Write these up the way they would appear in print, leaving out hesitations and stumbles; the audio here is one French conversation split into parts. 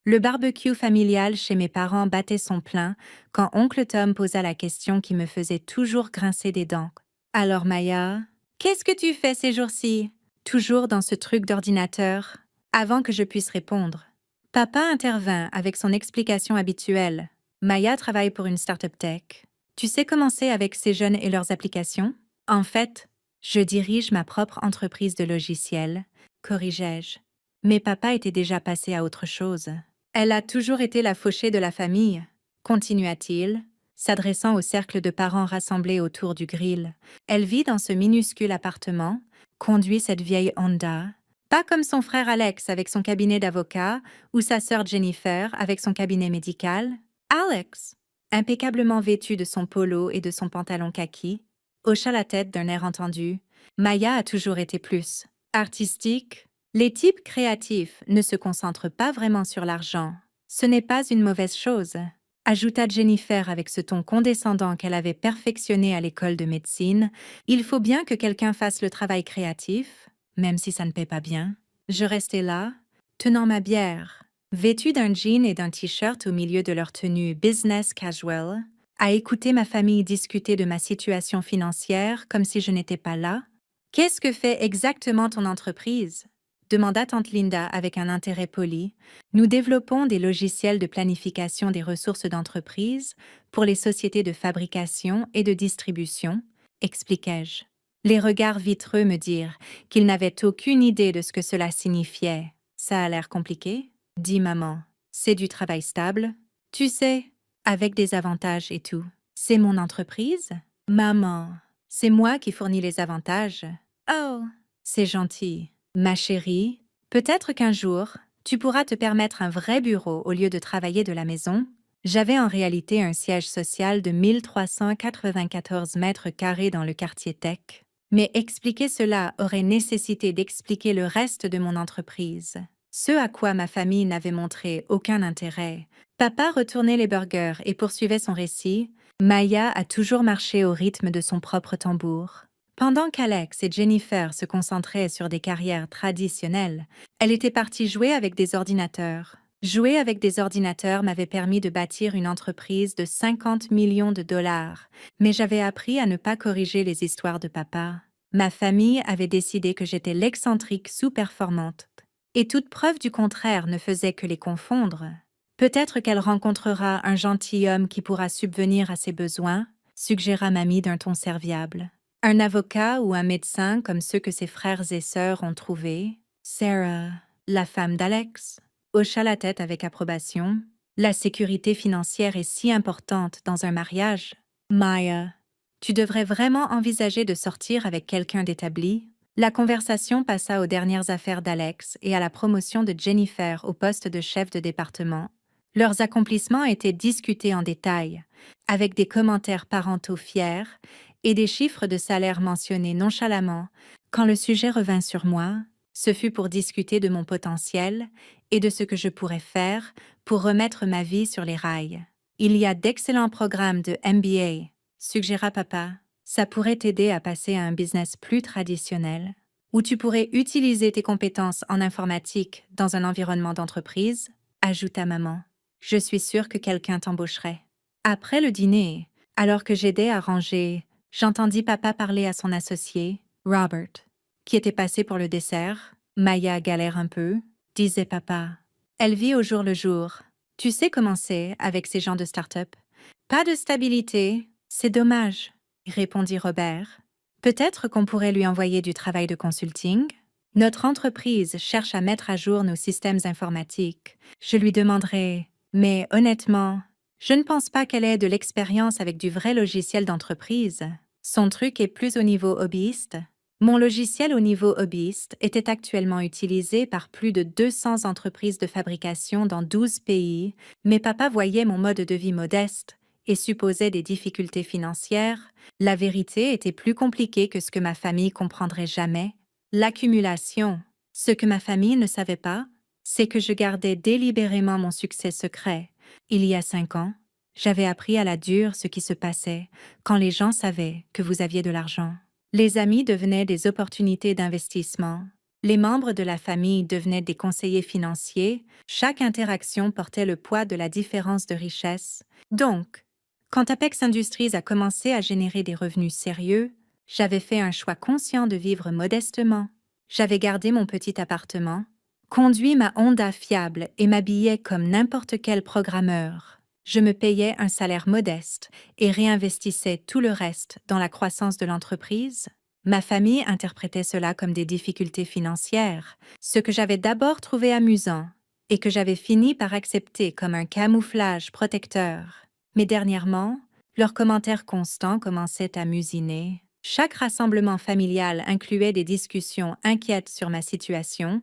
Le barbecue familial chez mes parents battait son plein quand oncle Tom posa la question qui me faisait toujours grincer des dents. Alors Maya, qu'est-ce que tu fais ces jours-ci? Toujours dans ce truc d'ordinateur. Avant que je puisse répondre, papa intervint avec son explication habituelle. Maya travaille pour une start-up tech. Tu sais comment c'est avec ces jeunes et leurs applications? En fait, je dirige ma propre entreprise de logiciels, corrigeai-je. Mais papa était déjà passé à autre chose. Elle a toujours été la fauchée de la famille, continua-t-il, s'adressant au cercle de parents rassemblés autour du grill. Elle vit dans ce minuscule appartement, conduit cette vieille Honda, pas comme son frère Alex avec son cabinet d'avocat ou sa sœur Jennifer avec son cabinet médical. Alex, impeccablement vêtu de son polo et de son pantalon kaki, hocha la tête d'un air entendu. Maya a toujours été plus artistique. Les types créatifs ne se concentrent pas vraiment sur l'argent. Ce n'est pas une mauvaise chose, ajouta Jennifer avec ce ton condescendant qu'elle avait perfectionné à l'école de médecine. Il faut bien que quelqu'un fasse le travail créatif, même si ça ne paie pas bien. Je restais là, tenant ma bière, vêtue d'un jean et d'un t-shirt au milieu de leur tenue business casual, à écouter ma famille discuter de ma situation financière comme si je n'étais pas là. Qu'est-ce que fait exactement ton entreprise? Demanda tante Linda avec un intérêt poli. Nous développons des logiciels de planification des ressources d'entreprise pour les sociétés de fabrication et de distribution, expliquai-je. Les regards vitreux me dirent qu'ils n'avaient aucune idée de ce que cela signifiait. Ça a l'air compliqué, dit maman. C'est du travail stable, tu sais, avec des avantages et tout. C'est mon entreprise? Maman, c'est moi qui fournis les avantages. Oh, c'est gentil. Ma chérie, peut-être qu'un jour, tu pourras te permettre un vrai bureau au lieu de travailler de la maison. J'avais en réalité un siège social de 1394 mètres carrés dans le quartier tech. Mais expliquer cela aurait nécessité d'expliquer le reste de mon entreprise, ce à quoi ma famille n'avait montré aucun intérêt. Papa retournait les burgers et poursuivait son récit. Maya a toujours marché au rythme de son propre tambour. Pendant qu'Alex et Jennifer se concentraient sur des carrières traditionnelles, elle était partie jouer avec des ordinateurs. Jouer avec des ordinateurs m'avait permis de bâtir une entreprise de 50 millions de dollars, mais j'avais appris à ne pas corriger les histoires de papa. Ma famille avait décidé que j'étais l'excentrique sous-performante, et toute preuve du contraire ne faisait que les confondre. Peut-être qu'elle rencontrera un gentilhomme qui pourra subvenir à ses besoins, suggéra mamie d'un ton serviable. Un avocat ou un médecin comme ceux que ses frères et sœurs ont trouvés. Sarah, la femme d'Alex, hocha la tête avec approbation. La sécurité financière est si importante dans un mariage. Maya, tu devrais vraiment envisager de sortir avec quelqu'un d'établi. La conversation passa aux dernières affaires d'Alex et à la promotion de Jennifer au poste de chef de département. Leurs accomplissements étaient discutés en détail, avec des commentaires parentaux fiers et des chiffres de salaire mentionnés nonchalamment. Quand le sujet revint sur moi, ce fut pour discuter de mon potentiel et de ce que je pourrais faire pour remettre ma vie sur les rails. Il y a d'excellents programmes de MBA, suggéra papa. Ça pourrait t'aider à passer à un business plus traditionnel, où tu pourrais utiliser tes compétences en informatique dans un environnement d'entreprise, ajouta maman. Je suis sûre que quelqu'un t'embaucherait. Après le dîner, alors que j'aidais à ranger, j'entendis papa parler à son associé, Robert, qui était passé pour le dessert. Maya galère un peu, disait papa. Elle vit au jour le jour. Tu sais comment c'est avec ces gens de start-up. Pas de stabilité, c'est dommage, répondit Robert. Peut-être qu'on pourrait lui envoyer du travail de consulting? Notre entreprise cherche à mettre à jour nos systèmes informatiques. Je lui demanderai, mais honnêtement, je ne pense pas qu'elle ait de l'expérience avec du vrai logiciel d'entreprise. Son truc est plus au niveau hobbyiste. Mon logiciel au niveau hobbyiste était actuellement utilisé par plus de 200 entreprises de fabrication dans 12 pays, mais papa voyait mon mode de vie modeste et supposait des difficultés financières. La vérité était plus compliquée que ce que ma famille comprendrait jamais. L'accumulation. Ce que ma famille ne savait pas, c'est que je gardais délibérément mon succès secret. Il y a 5 ans, j'avais appris à la dure ce qui se passait quand les gens savaient que vous aviez de l'argent. Les amis devenaient des opportunités d'investissement. Les membres de la famille devenaient des conseillers financiers, chaque interaction portait le poids de la différence de richesse. Donc, quand Apex Industries a commencé à générer des revenus sérieux, j'avais fait un choix conscient de vivre modestement. J'avais gardé mon petit appartement, conduit ma Honda fiable et m'habillais comme n'importe quel programmeur. Je me payais un salaire modeste et réinvestissais tout le reste dans la croissance de l'entreprise. Ma famille interprétait cela comme des difficultés financières, ce que j'avais d'abord trouvé amusant et que j'avais fini par accepter comme un camouflage protecteur. Mais dernièrement, leurs commentaires constants commençaient à m'usiner. Chaque rassemblement familial incluait des discussions inquiètes sur ma situation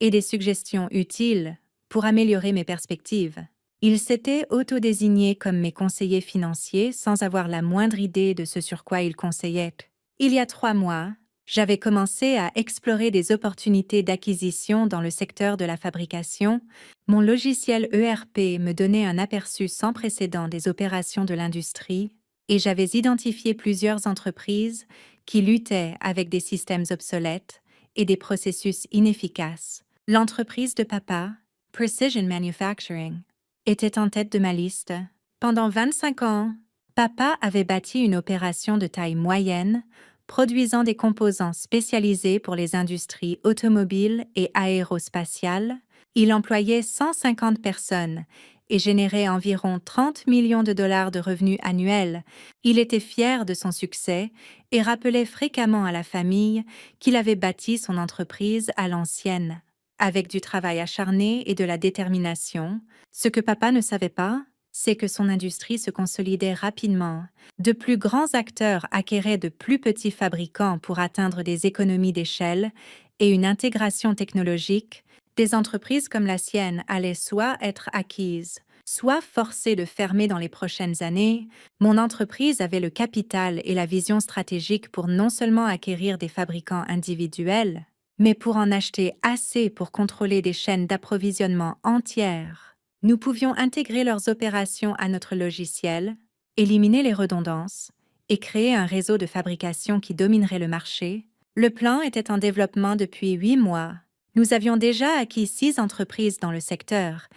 et des suggestions utiles pour améliorer mes perspectives. Ils s'étaient autodésignés comme mes conseillers financiers sans avoir la moindre idée de ce sur quoi ils conseillaient. Il y a 3 mois, j'avais commencé à explorer des opportunités d'acquisition dans le secteur de la fabrication. Mon logiciel ERP me donnait un aperçu sans précédent des opérations de l'industrie et j'avais identifié plusieurs entreprises qui luttaient avec des systèmes obsolètes et des processus inefficaces. L'entreprise de papa, Precision Manufacturing, était en tête de ma liste. Pendant 25 ans, papa avait bâti une opération de taille moyenne, produisant des composants spécialisés pour les industries automobiles et aérospatiales. Il employait 150 personnes et générait environ 30 millions de dollars de revenus annuels. Il était fier de son succès et rappelait fréquemment à la famille qu'il avait bâti son entreprise à l'ancienne, avec du travail acharné et de la détermination. Ce que papa ne savait pas, c'est que son industrie se consolidait rapidement. De plus grands acteurs acquéraient de plus petits fabricants pour atteindre des économies d'échelle et une intégration technologique. Des entreprises comme la sienne allaient soit être acquises, soit forcées de fermer dans les prochaines années. Mon entreprise avait le capital et la vision stratégique pour non seulement acquérir des fabricants individuels, mais pour en acheter assez pour contrôler des chaînes d'approvisionnement entières. Nous pouvions intégrer leurs opérations à notre logiciel, éliminer les redondances et créer un réseau de fabrication qui dominerait le marché. Le plan était en développement depuis 8 mois. Nous avions déjà acquis 6 entreprises dans le secteur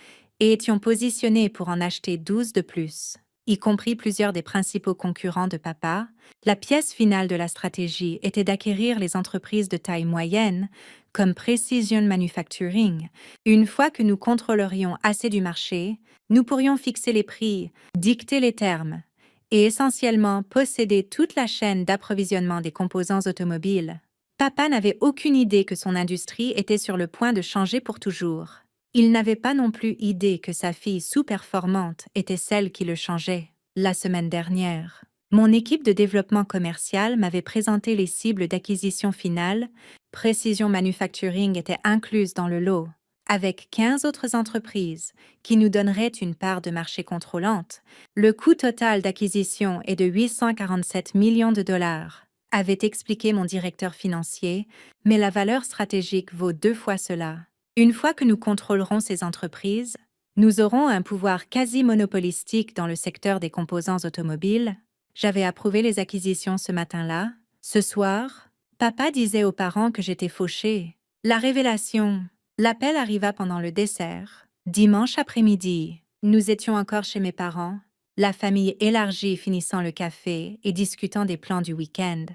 et étions positionnés pour en acheter 12 de plus, y compris plusieurs des principaux concurrents de papa. La pièce finale de la stratégie était d'acquérir les entreprises de taille moyenne, comme Precision Manufacturing. Une fois que nous contrôlerions assez du marché, nous pourrions fixer les prix, dicter les termes et essentiellement posséder toute la chaîne d'approvisionnement des composants automobiles. Papa n'avait aucune idée que son industrie était sur le point de changer pour toujours. Il n'avait pas non plus idée que sa fille sous-performante était celle qui le changeait. La semaine dernière, mon équipe de développement commercial m'avait présenté les cibles d'acquisition finale. Precision Manufacturing était incluse dans le lot, avec 15 autres entreprises qui nous donneraient une part de marché contrôlante. Le coût total d'acquisition est de 847 millions de dollars, avait expliqué mon directeur financier, mais la valeur stratégique vaut 2 fois cela. Une fois que nous contrôlerons ces entreprises, nous aurons un pouvoir quasi monopolistique dans le secteur des composants automobiles. J'avais approuvé les acquisitions ce matin-là. Ce soir, papa disait aux parents que j'étais fauchée. La révélation. L'appel arriva pendant le dessert. Dimanche après-midi, nous étions encore chez mes parents, la famille élargie finissant le café et discutant des plans du week-end.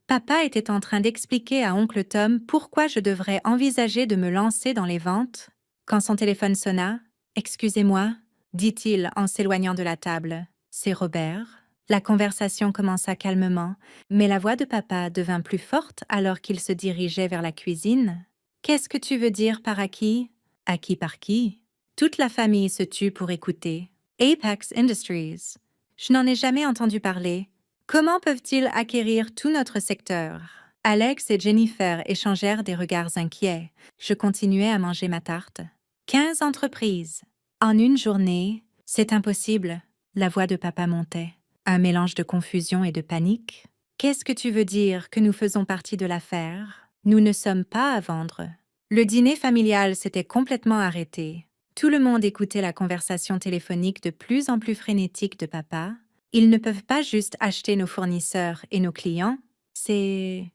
Papa était en train d'expliquer à oncle Tom pourquoi je devrais envisager de me lancer dans les ventes. Quand son téléphone sonna, « Excusez-moi », dit-il en s'éloignant de la table. « C'est Robert ». La conversation commença calmement, mais la voix de papa devint plus forte alors qu'il se dirigeait vers la cuisine. « Qu'est-ce que tu veux dire par acquis ?»« Acquis par qui ?» Toute la famille se tut pour écouter. « Apex Industries. Je n'en ai jamais entendu parler. Comment peuvent-ils acquérir tout notre secteur ?» Alex et Jennifer échangèrent des regards inquiets. Je continuais à manger ma tarte. 15 entreprises. En une journée, c'est impossible. La voix de papa montait. Un mélange de confusion et de panique. Qu'est-ce que tu veux dire que nous faisons partie de l'affaire? Nous ne sommes pas à vendre. Le dîner familial s'était complètement arrêté. Tout le monde écoutait la conversation téléphonique de plus en plus frénétique de papa. Ils ne peuvent pas juste acheter nos fournisseurs et nos clients. C'est...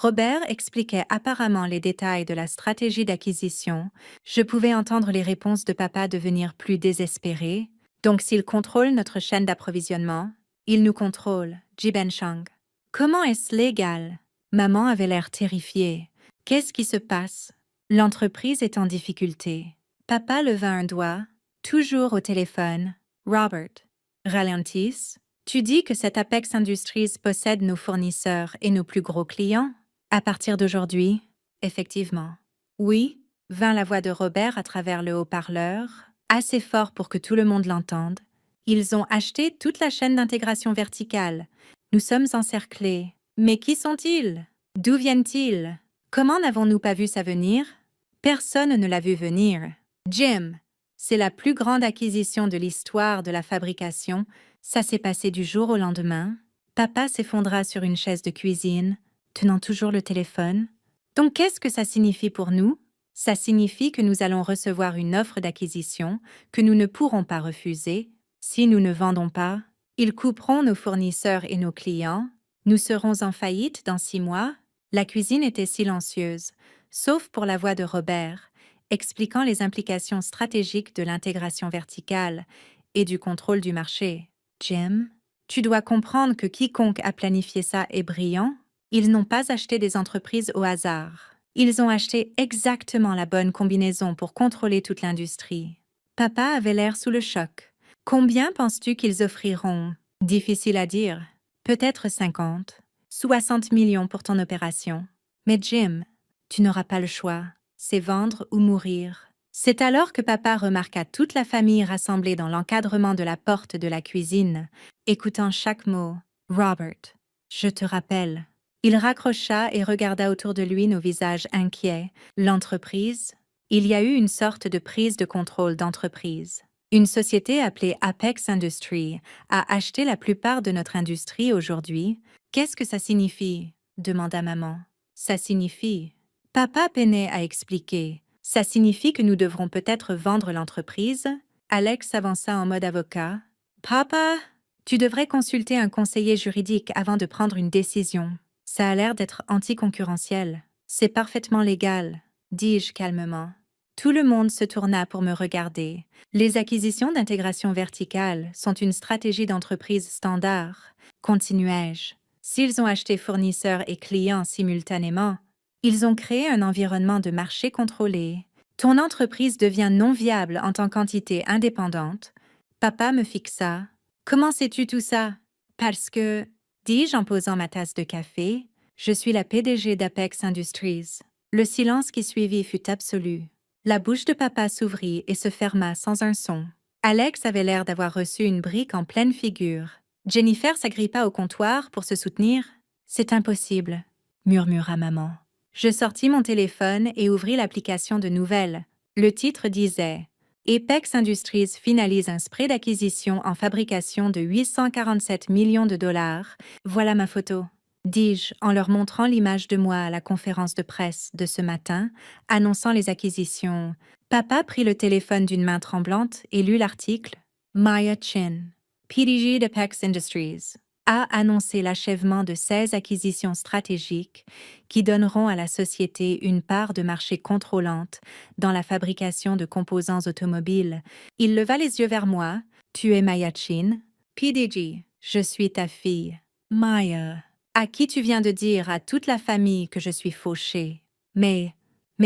Robert expliquait apparemment les détails de la stratégie d'acquisition. Je pouvais entendre les réponses de papa devenir plus désespérées. Donc s'il contrôle notre chaîne d'approvisionnement, il nous contrôle, Jiben Chang. Comment est-ce légal? Maman avait l'air terrifiée. Qu'est-ce qui se passe? L'entreprise est en difficulté. Papa leva un doigt, toujours au téléphone. Robert. Ralentisse. Tu dis que cette Apex Industries possède nos fournisseurs et nos plus gros clients? À partir d'aujourd'hui, effectivement. Oui, vint la voix de Robert à travers le haut-parleur, assez fort pour que tout le monde l'entende. Ils ont acheté toute la chaîne d'intégration verticale. Nous sommes encerclés. Mais qui sont-ils? D'où viennent-ils? Comment n'avons-nous pas vu ça venir? Personne ne l'a vu venir. Jim, c'est la plus grande acquisition de l'histoire de la fabrication. Ça s'est passé du jour au lendemain. Papa s'effondra sur une chaise de cuisine, tenant toujours le téléphone. Donc qu'est-ce que ça signifie pour nous? Ça signifie que nous allons recevoir une offre d'acquisition que nous ne pourrons pas refuser. Si nous ne vendons pas, ils couperont nos fournisseurs et nos clients. Nous serons en faillite dans 6 mois. La cuisine était silencieuse, sauf pour la voix de Robert, expliquant les implications stratégiques de l'intégration verticale et du contrôle du marché. Jim, tu dois comprendre que quiconque a planifié ça est brillant. Ils n'ont pas acheté des entreprises au hasard. Ils ont acheté exactement la bonne combinaison pour contrôler toute l'industrie. Papa avait l'air sous le choc. Combien penses-tu qu'ils offriront? Difficile à dire. Peut-être 50, 60 millions pour ton opération. Mais Jim, tu n'auras pas le choix. C'est vendre ou mourir. C'est alors que papa remarqua toute la famille rassemblée dans l'encadrement de la porte de la cuisine, écoutant chaque mot. Robert, je te rappelle. Il raccrocha et regarda autour de lui nos visages inquiets. L'entreprise? Il y a eu une sorte de prise de contrôle d'entreprise. Une société appelée Apex Industries a acheté la plupart de notre industrie aujourd'hui. Qu'est-ce que ça signifie? Demanda maman. Ça signifie. Papa peinait à expliquer. Ça signifie que nous devrons peut-être vendre l'entreprise. Alex s'avança en mode avocat. Papa, tu devrais consulter un conseiller juridique avant de prendre une décision. Ça a l'air d'être anticoncurrentiel. C'est parfaitement légal, dis-je calmement. Tout le monde se tourna pour me regarder. Les acquisitions d'intégration verticale sont une stratégie d'entreprise standard, continuai-je. S'ils ont acheté fournisseurs et clients simultanément, ils ont créé un environnement de marché contrôlé. Ton entreprise devient non viable en tant qu'entité indépendante. Papa me fixa. Comment sais-tu tout ça? Parce que, dis-je en posant ma tasse de café, je suis la PDG d'Apex Industries. Le silence qui suivit fut absolu. La bouche de papa s'ouvrit et se ferma sans un son. Alex avait l'air d'avoir reçu une brique en pleine figure. Jennifer s'agrippa au comptoir pour se soutenir. C'est impossible, murmura maman. Je sortis mon téléphone et ouvris l'application de nouvelles. Le titre disait Apex Industries finalise un spray d'acquisition en fabrication de 847 millions de dollars. Voilà ma photo, dis-je en leur montrant l'image de moi à la conférence de presse de ce matin, annonçant les acquisitions. Papa prit le téléphone d'une main tremblante et lut l'article. Maya Chin, PDG d'Apex Industries, a annoncé l'achèvement de 16 acquisitions stratégiques qui donneront à la société une part de marché contrôlante dans la fabrication de composants automobiles. Il leva les yeux vers moi. Tu es Maya Chin? PDG, je suis ta fille. Maya, à qui tu viens de dire à toute la famille que je suis fauchée. Mais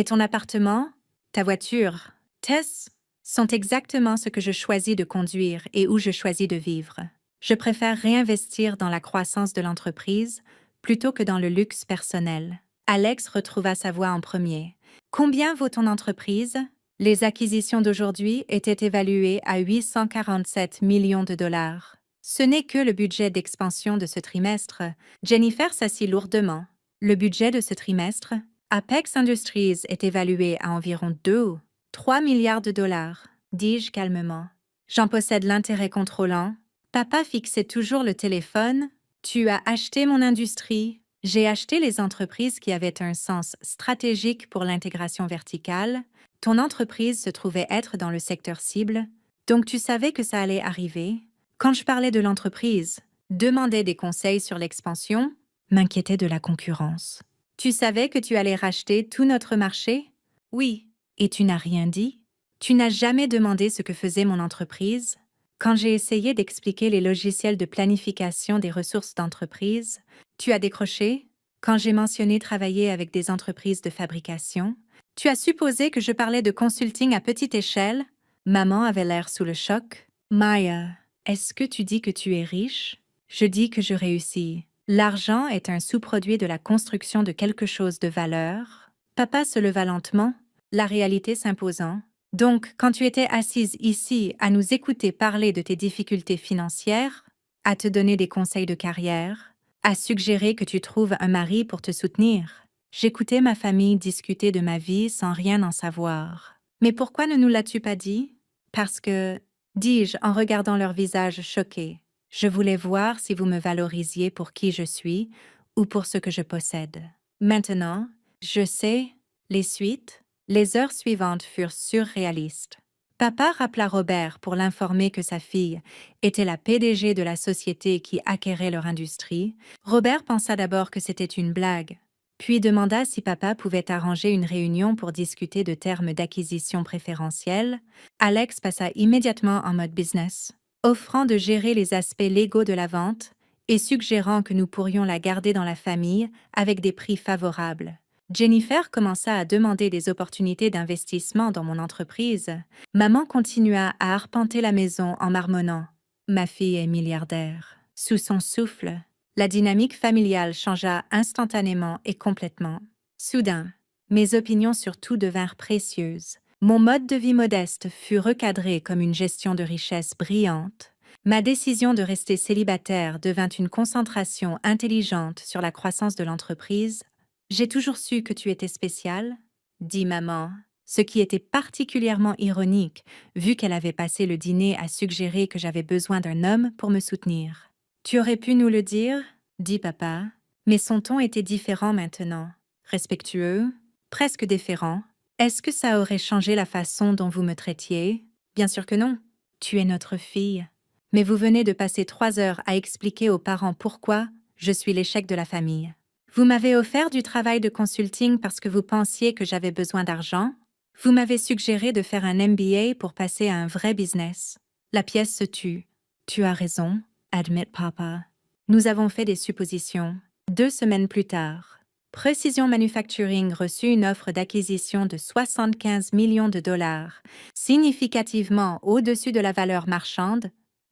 ton appartement, ta voiture, Tess, sont exactement ce que je choisis de conduire et où je choisis de vivre. Je préfère réinvestir dans la croissance de l'entreprise plutôt que dans le luxe personnel. Alex retrouva sa voix en premier. Combien vaut ton entreprise? Les acquisitions d'aujourd'hui étaient évaluées à 847 millions de dollars. Ce n'est que le budget d'expansion de ce trimestre. Jennifer s'assit lourdement. Le budget de ce trimestre? Apex Industries est évalué à environ 2 ou 3 milliards de dollars, dis-je calmement. J'en possède l'intérêt contrôlant. Papa fixait toujours le téléphone. Tu as acheté mon industrie. J'ai acheté les entreprises qui avaient un sens stratégique pour l'intégration verticale. Ton entreprise se trouvait être dans le secteur cible, donc tu savais que ça allait arriver. Quand je parlais de l'entreprise, demandais des conseils sur l'expansion, m'inquiétais de la concurrence. Tu savais que tu allais racheter tout notre marché? Oui. Et tu n'as rien dit? Tu n'as jamais demandé ce que faisait mon entreprise? Quand j'ai essayé d'expliquer les logiciels de planification des ressources d'entreprise, tu as décroché? Quand j'ai mentionné travailler avec des entreprises de fabrication, tu as supposé que je parlais de consulting à petite échelle? Maman avait l'air sous le choc. Maya, est-ce que tu dis que tu es riche? Je dis que je réussis. L'argent est un sous-produit de la construction de quelque chose de valeur. Papa se leva lentement, la réalité s'imposant. Donc, quand tu étais assise ici à nous écouter parler de tes difficultés financières, à te donner des conseils de carrière, à suggérer que tu trouves un mari pour te soutenir, j'écoutais ma famille discuter de ma vie sans rien en savoir. Mais pourquoi ne nous l'as-tu pas dit? Parce que, dis-je en regardant leur visage choqué, je voulais voir si vous me valorisiez pour qui je suis ou pour ce que je possède. Maintenant, je sais, les suites, les heures suivantes furent surréalistes. Papa rappela Robert pour l'informer que sa fille était la PDG de la société qui acquérait leur industrie. Robert pensa d'abord que c'était une blague, puis demanda si papa pouvait arranger une réunion pour discuter de termes d'acquisition préférentielle. Alex passa immédiatement en mode business, offrant de gérer les aspects légaux de la vente et suggérant que nous pourrions la garder dans la famille avec des prix favorables. Jennifer commença à demander des opportunités d'investissement dans mon entreprise. Maman continua à arpenter la maison en marmonnant. Ma fille est milliardaire. Sous son souffle, la dynamique familiale changea instantanément et complètement. Soudain, mes opinions sur tout devinrent précieuses. Mon mode de vie modeste fut recadré comme une gestion de richesse brillante. Ma décision de rester célibataire devint une concentration intelligente sur la croissance de l'entreprise. J'ai toujours su que tu étais spécial, dit maman, ce qui était particulièrement ironique, vu qu'elle avait passé le dîner à suggérer que j'avais besoin d'un homme pour me soutenir. Tu aurais pu nous le dire, dit papa, mais son ton était différent maintenant, respectueux, presque déférent. Est-ce que ça aurait changé la façon dont vous me traitiez? Bien sûr que non. Tu es notre fille. Mais vous venez de passer 3 heures à expliquer aux parents pourquoi je suis l'échec de la famille. Vous m'avez offert du travail de consulting parce que vous pensiez que j'avais besoin d'argent. Vous m'avez suggéré de faire un MBA pour passer à un vrai business. La pièce se tut. Tu as raison, admet papa. Nous avons fait des suppositions. 2 semaines plus tard, Precision Manufacturing reçut une offre d'acquisition de 75 millions de dollars, significativement au-dessus de la valeur marchande.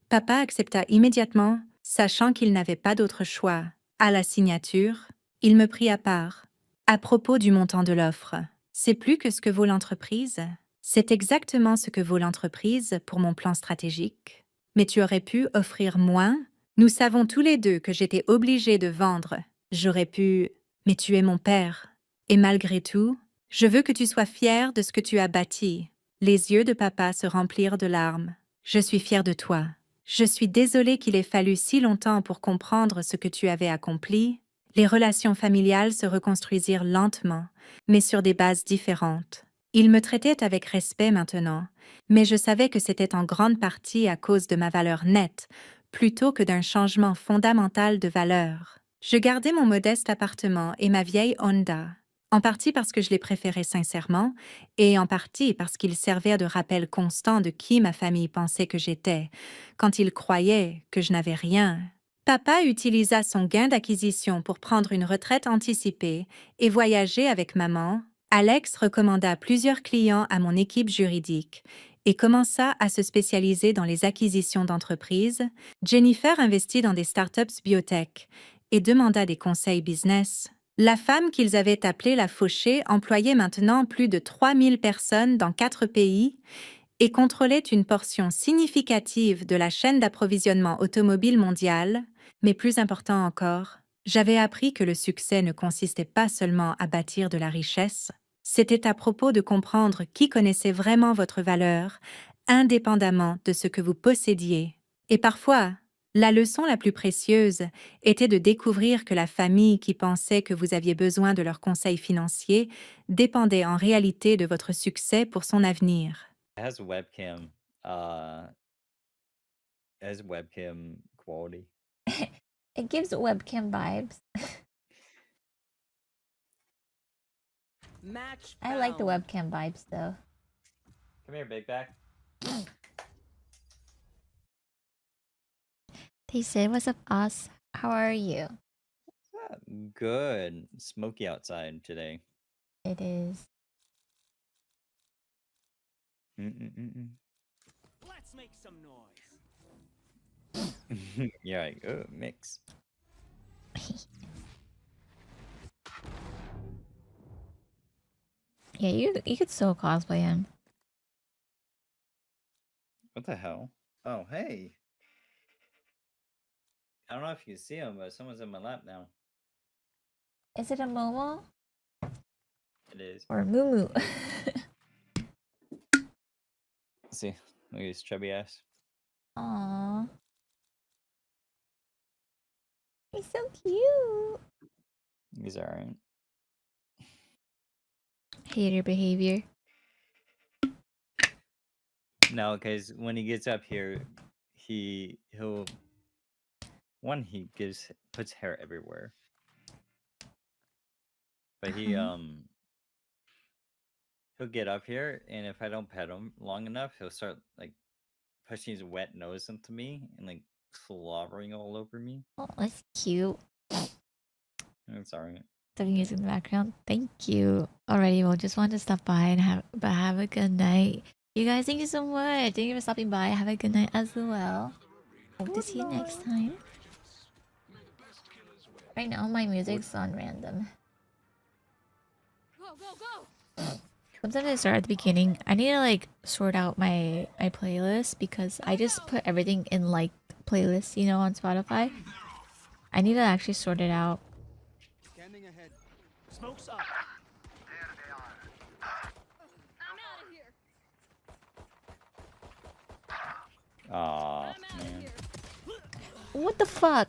Papa accepta immédiatement, sachant qu'il n'avait pas d'autre choix. À la signature, il me prit à part. À propos du montant de l'offre, c'est plus que ce que vaut l'entreprise. C'est exactement ce que vaut l'entreprise pour mon plan stratégique. Mais tu aurais pu offrir moins? Nous savons tous les deux que j'étais obligée de vendre. J'aurais pu... Mais tu es mon père. Et malgré tout, je veux que tu sois fier de ce que tu as bâti. Les yeux de papa se remplirent de larmes. Je suis fière de toi. Je suis désolée qu'il ait fallu si longtemps pour comprendre ce que tu avais accompli. Les relations familiales se reconstruisirent lentement, mais sur des bases différentes. Il me traitait avec respect maintenant, mais je savais que c'était en grande partie à cause de ma valeur nette, plutôt que d'un changement fondamental de valeur. Je gardais mon modeste appartement et ma vieille Honda, en partie parce que je les préférais sincèrement, et en partie parce qu'ils servaient de rappel constant de qui ma famille pensait que j'étais, quand ils croyaient que je n'avais rien. Papa utilisa son gain d'acquisition pour prendre une retraite anticipée et voyager avec maman. Alex recommanda plusieurs clients à mon équipe juridique et commença à se spécialiser dans les acquisitions d'entreprises. Jennifer investit dans des startups biotech et demanda des conseils business. La femme qu'ils avaient appelée la Fauchée employait maintenant plus de 3000 personnes dans 4 pays et contrôlait une portion significative de la chaîne d'approvisionnement automobile mondiale, mais plus important encore, j'avais appris que le succès ne consistait pas seulement à bâtir de la richesse, c'était à propos de comprendre qui connaissait vraiment votre valeur, indépendamment de ce que vous possédiez. Et parfois, la leçon la plus précieuse était de découvrir que la famille qui pensait que vous aviez besoin de leurs conseils financiers dépendait en réalité de votre succès pour son avenir. It has webcam quality. It gives webcam vibes. Match I like the found. webcam vibes though. Come here, big back. They said, "What's up, Us? How are you?" Ah, good. Smoky outside today. It is. Mm-mm-mm-mm. Let's make some noise. You're like, oh, mix. Yeah, you could still cosplay him. What the hell? Oh, hey. I don't know if you can see him, but someone's in my lap now. Is it a Momo It is. or a Mumu? See, look at his chubby ass. Aww, he's so cute. He's alright. Hater behavior. No, because when he gets up here, he'll he puts hair everywhere. But he he'll get up here, and if I don't pet him long enough, he'll start like pushing his wet nose into me and like slobbering all over me. Oh, that's cute. It's alright. The music in the background. Thank you. Alrighty, well, just wanted to stop by and have a good night. You guys, thank you so much. Thank you for stopping by. Have a good night as well. Hope to see you next time. Right now, my music's on random. Go, go, go! Sometimes I start at the beginning. I need to like sort out my playlist because I just put everything in like playlists, you know, on Spotify. I need to actually sort it out. Scanning ahead. Smoke's up. I'm out of here. Aw, I'm out of man. here. What the fuck?